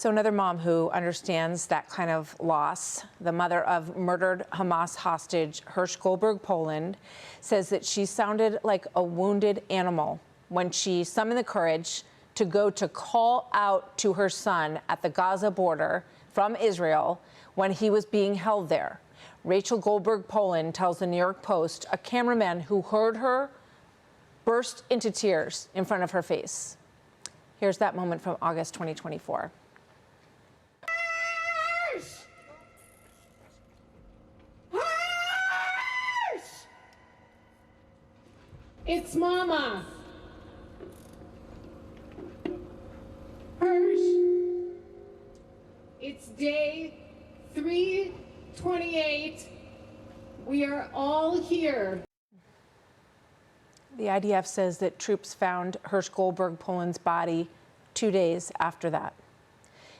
So another mom who understands that kind of loss, the mother of murdered Hamas hostage Hersh Goldberg-Polin, says that she sounded like a wounded animal when she summoned the courage to go to call out to her son at the Gaza border from Israel when he was being held there. Rachel Goldberg-Polin tells the New York Post a cameraman who heard her burst into tears in front of her face. Here's that moment from August 2024. It's Mama. Hersh. It's day 328. We are all here. The IDF says that troops found Hersh Goldberg-Polin's body 2 days after that.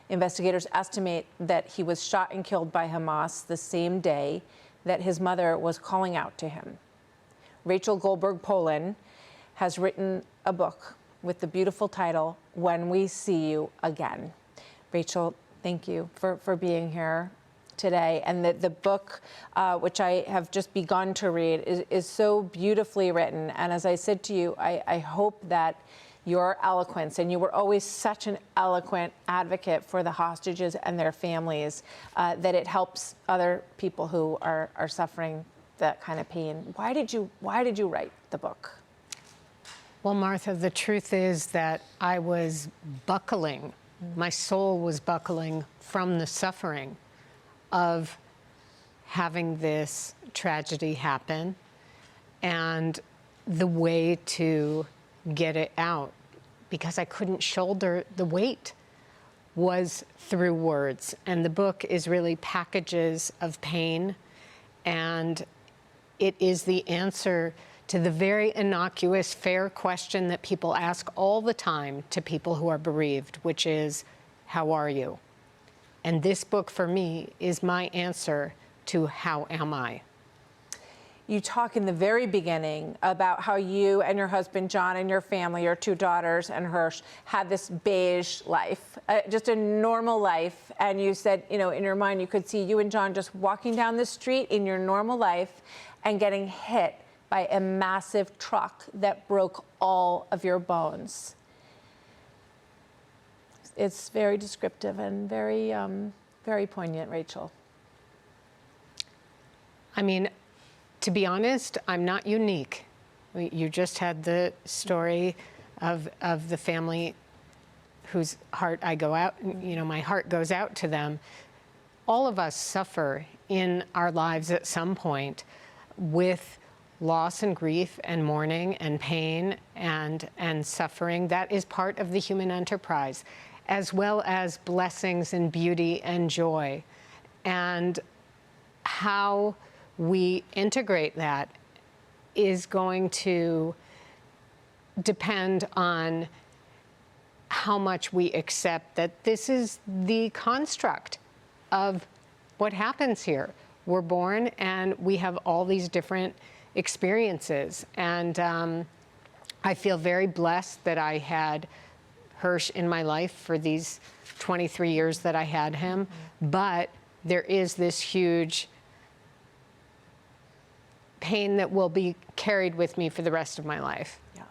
Investigators estimate that he was shot and killed by Hamas the same day that his mother was calling out to him. Rachel Goldberg-Polin has written a book with the beautiful title, When We See You Again. Rachel, thank you for being here today. And the book, which I have just begun to read, is so beautifully written. And as I said to you, I hope that your eloquence, and you were always such an eloquent advocate for the hostages and their families, that it helps other people who are suffering that kind of pain. Why did you write the book? Well, Martha, the truth is that I was buckling. My soul was buckling from the suffering of having this tragedy happen and the way to get it out, because I couldn't shoulder the weight, was through words. And the book is really packages of pain, and it is the answer to the very innocuous, fair question that people ask all the time to people who are bereaved, which is, how are you? And this book, for me, is my answer to how am I? You talk in the very beginning about how you and your husband, John, and your family, your two daughters and Hersh, had this beige life, just a normal life. And you said, you know, in your mind, you could see you and John just walking down the street in your normal life and getting hit by a massive truck that broke all of your bones. It's very descriptive and very, very poignant, Rachel. I mean, to be honest, I'm not unique. You just had the story of the family whose heart I go out, you know, my heart goes out to them. All of us suffer in our lives at some point with loss and grief and mourning and pain and suffering. That is part of the human enterprise, as well as blessings and beauty and joy. And how we integrate that is going to depend on how much we accept that this is the construct of what happens here. We're born and we have all these different experiences. And I feel very blessed that I had Hersh in my life for these 23 years that I had him. But there is this huge pain that will be carried with me for the rest of my life. Yeah.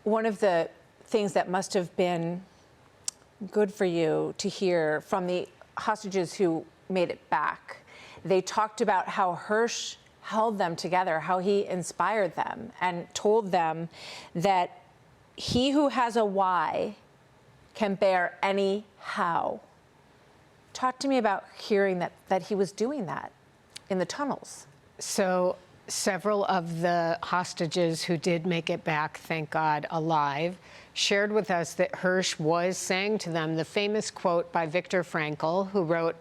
One of the things that must have been good for you to hear from the hostages who made it back, they talked about how Hersh held them together, how he inspired them and told them that he who has a why can bear any how. Talk to me about hearing that he was doing that in the tunnels. So several of the hostages who did make it back, thank God, alive, shared with us that Hersh was saying to them the famous quote by Viktor Frankl, who wrote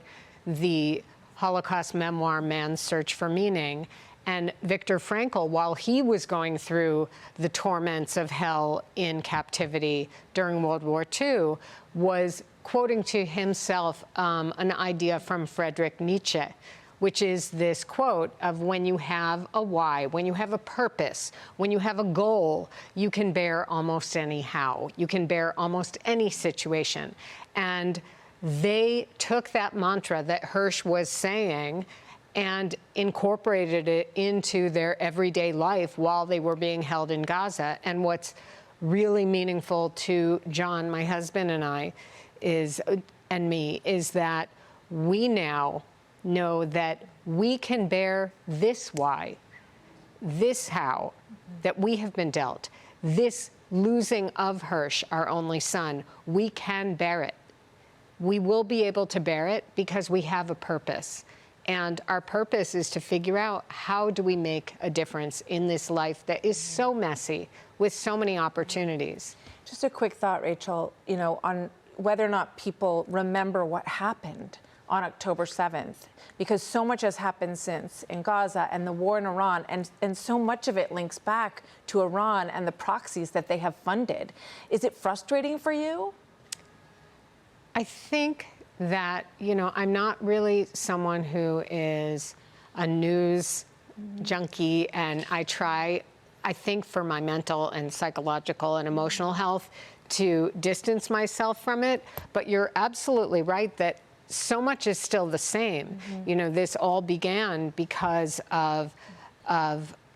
the Holocaust memoir, Man's Search for Meaning. And Viktor Frankl, while he was going through the torments of hell in captivity during World War II, was quoting to himself an idea from Friedrich Nietzsche, which is this quote of, when you have a why, when you have a purpose, when you have a goal, you can bear almost any how. You can bear almost any situation. And they took that mantra that Hersh was saying and incorporated it into their everyday life while they were being held in Gaza. And what's really meaningful to John, my husband, and I, is that we now know that we can bear this why, this how, that we have been dealt, this losing of Hersh, our only son. We can bear it. We will be able to bear it because we have a purpose. And our purpose is to figure out, how do we make a difference in this life that is so messy with so many opportunities? Just a quick thought, Rachel, on whether or not people remember what happened on October 7th, because so much has happened since in Gaza and the war in Iran, and so much of it links back to Iran and the proxies that they have funded. Is it frustrating for you? I think that, I'm not really someone who is a news junkie, and I think for my mental and psychological and emotional health, to distance myself from it. But you're absolutely right that so much is still the same. This all began because of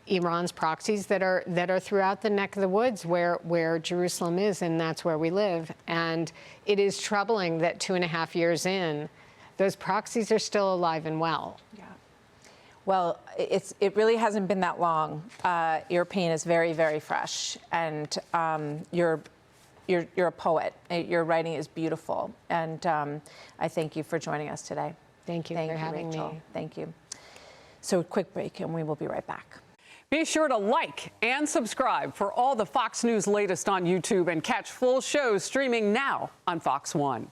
Iran's proxies that are throughout the neck of the woods where Jerusalem is, and that's where we live. And it is troubling that 2.5 years in, those proxies are still alive and well. Yeah. Well, it really hasn't been that long. Your pain is very, very fresh, and you're a poet. Your writing is beautiful, and I thank you for joining us today. Thank you for having Rachel. me. Thank you. So, a quick break, and we will be right back. Be sure to like and subscribe for all the Fox News latest on YouTube, and catch full shows streaming now on Fox One.